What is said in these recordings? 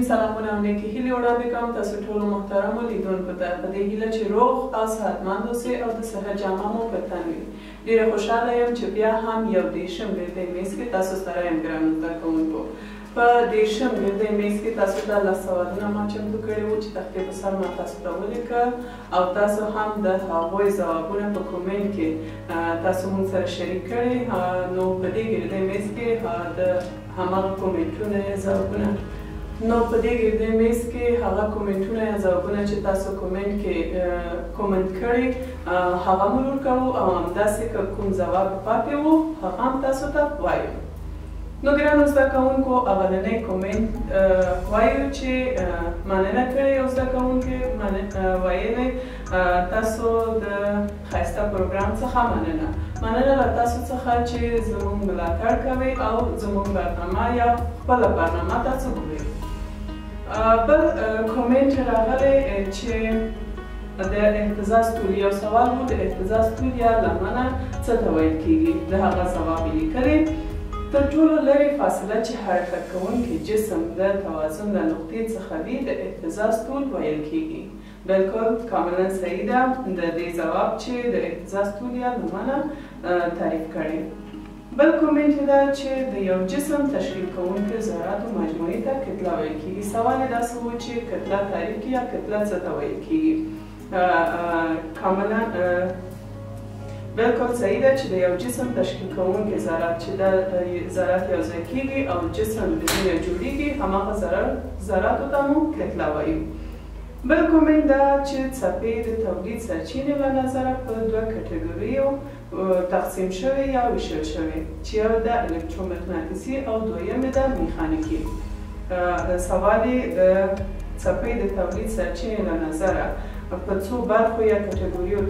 سلامونه او نیکې هیلې وړاندې کوم تاسو ټولو محترمو لیدونکو ته په دې هیله چې روغ او صحتمند اوسئ او د صحت جامه مو په تن وي. ډېره خوشحاله یم چې بیا هم یو دېرشم ګردی میز کې تاسو سره یم ګرانو زده کوونکو. په دېرشم ګردی میز کې تاسو ته 10 سوالونه ما چمتو کړي وو چې تختې په سر ما تاسو ته ولیکه او تاسو هم د هغوی ځوابونه په کومنټ کې تاسو موږ سره شریک کړي. نو په دې ګردی میز کې د هماغه کومنټونه یا ځوابونه چې تاسو کومنټ کې کومنټ کړي هغه مو ورکوو او همداسې که کوم ځواب پاتې وو هغه هم تاسو ته وایو. نو ګرانو زده کوونکو اولنی کومنټ وایو چې مننه کړې یو زده کوونکي ویلی تاسو د ښایسته پروګرام څخه مننه له تاسو څخه چې زموږ ملاتړ کوئ او زموږ برنامه یا خپله برنامه تاسو ګورئ. بل کومنټ راغلی چې د اهتزاز طول یو سوال و د اهتزاز طول یا لمنه څه ته ویل کیږي د هغه ځواب یې لیکلی. تر ټولو لرې فاصله چې حرکت کوونکی جسم د توازن له نقطې څخه وي د اهتزاز طول ویل کیږي. بالکل کاملا صحیح ده د دې ځواب چې د اهتزاز طول یا لمنه تعریف کړی. بل کومنټ دا چې د یو جسم تشکیل کوونکي ذراتو مجموعې ته کتله ویل کیږي. سوال یې داسې و چې کتله تعریف کړي یا کتله څه ته ویل کیږي. کاملا بالکل صحیح ده چې د یو جسم تشکیل کوونکي ذرات چې دا ذرات یو ځای کیږي او جسم د دې جوړیږي هماغه ذراتو ته مو کتله وایو. بل کومنټ دا چې څپې د تولید سرچینې له نظره په دوه کټګوریو تقسیم شوی یا ویشل شوی چې یو د الکترومغناطیسي او دویمه د میخانیکي. سوال د څپې د تولید سرچینې له نظره په څو برخو یا کټګوریو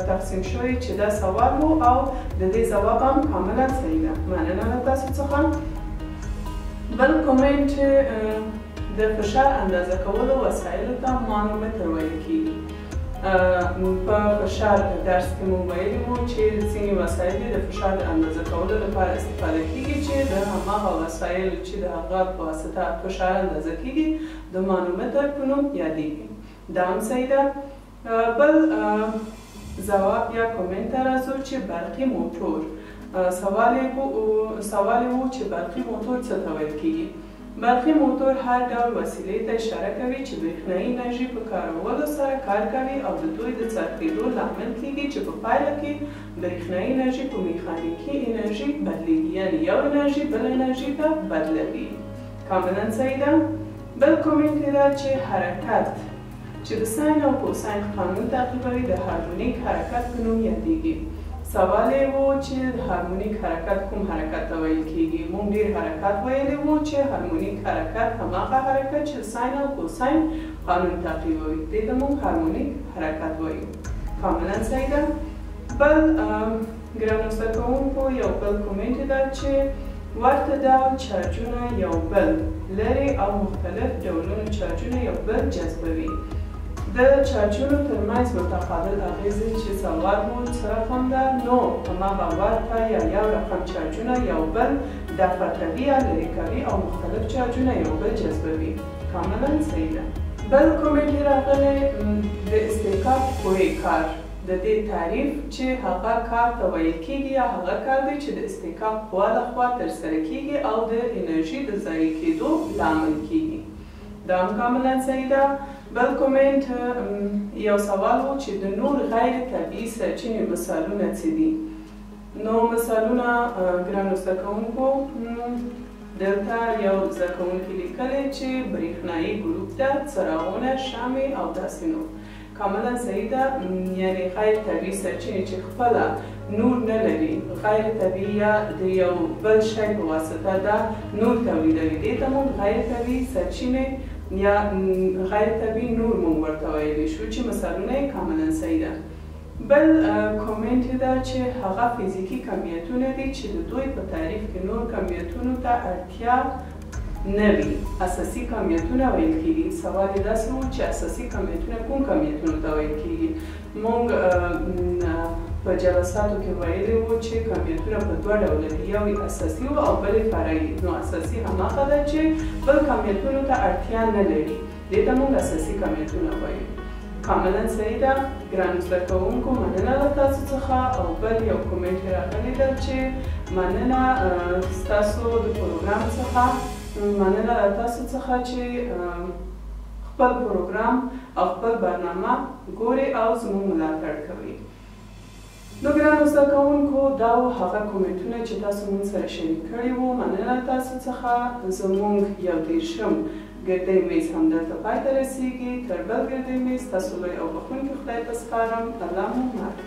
تقسیم شوی چې دا سوال و او د دې ځواب هم کاملا صحیح ده. مننه له تاسو څخه. بل کومنټ د فشار اندازه کولو وسایلو ته مانومتر ویل کیږي. په فشار درس کې مو ویلي وو چې ځینې وسایل د فشار د اندازه کولو لپاره استفاده کیږي چې د هماغه وسایلو چې د هغه په واسطه فشار اندازه کیږي د مانومتر په نوم یادیږي. دا هم صحیح ده. بل ځواب یا کومنټ ته راځو چې برقي موټور. سوال یې و چې برقي موټور څه ته ویل کیږي. برقي موټور هر ډول وسیلې ته اشاره کوي چې برېښنایي انرژي په کارولو سره کار کوي او د دوی د څرخېدو لامل کیږي چې په پایله کې برېښنایي انرژي په میخانیکي انرژي بدلیږي، یعنې یو انرژي بل انرژي ته بدلوي. کاملا صحیح ده. بل کومنټ یې ده چې حرکت چې د ساین او کوساین قانون تعقیبوي د هارمونیک حرکت په نوم یادیږي. سوال یې و چې هارمونیک حرکت کوم حرکت ته ویل کیږي. موږ ډېر حرکت ویلی وو چې هارمونیک حرکت هماغه حرکت چې ساین او کوساین قانون تعقیبوي دې ته موږ هارمونیک حرکت وایو. کاملا صحیح ده. بل ګرانو زده کوونکو یو بل کومنټ ده چې ورته ډول چارجونه یو بل لرې او مختلف ډولونو چارجونه یو بل جذبوي. د چارجونو ترمنځ متقابل اغیزې چې سوال مو څه رقم ده نو هماغه ورته یا یو رقم چارجونه یو بل دفع کوي یا لرې کوي او مختلف چارجونه یو بل جذبوي. کاملا صحیح ده. بل کومنټ راغلی د استحقاق قوې کار د دې تعریف چې هغه کار ته ویل کیږي یا هغه کار دی چې د استحقاق قوه لخوا ترسره کیږي او د انرژي د ضایع کیدو لامل کیږي. دا هم کاملا صحیح ده. بل کومنټ یو سوال و چې د نور غیر طبیعي سرچینې مثالونه څه دي. نو مثالونه ګرانو زده کوونکو دلته یو زده کوونکي لیکلی چې برېښنایي ګروپ ده، څراغونه، شمعې او داسې نور. کاملا صحیح ده. یعنې غیر طبیعي سرچینې چې خپله نور نه لري، غیر طبیعي یا د یو بل شی په واسطه دا نور تولیدوي، دې ته موږ غیر طبیعي سرچینې یا غیر طبیعي نور مونږ ورته ویلی شو چې مثالونه یې کاملا صحیح ده. بل کومنټ ده چې هغه فزیکي کمیتونه دي چې د دوی په تعریف کې نور کمیتونو ته اړتیا نه وي. اساسي کمیتونه ویل کیږي. سوال یې داسې و چې اساسي کمیتونه کوم کمیتونو ته ویل کیږي. مونږ په جلساتو کې ویلي وو چې کمیتونه په دوه ډوله دي، یو یې اساسي و او بل یې فرعي. نو اساسي هماغه ده چې بل کمیتونو ته اړتیا نه لري، دې ته موږ اساسي کمیتونه وایو. کاملا صحیح ده. ګرانو زده کوونکو، مننه له تاسو څخه. او بل یو کومنټ راغلی ده چې مننه ستاسو د پروګرام څخه، مننه له تاسو څخه چې خپل پروګرام او خپل برنامه ګوري او زموږ ملاتړ کوي. نو ګرانو زده کوونکو، دا و هغه کومنټونه چې تاسو موږ سره شریک کړي وو. مننه تاسو څخه. زموږ 31 ګردی میز همدلته پای ته رسیږي. تر بل ګردی میز تاسو لوی او بخښونکي خدای ته سپارم. الله مو مل.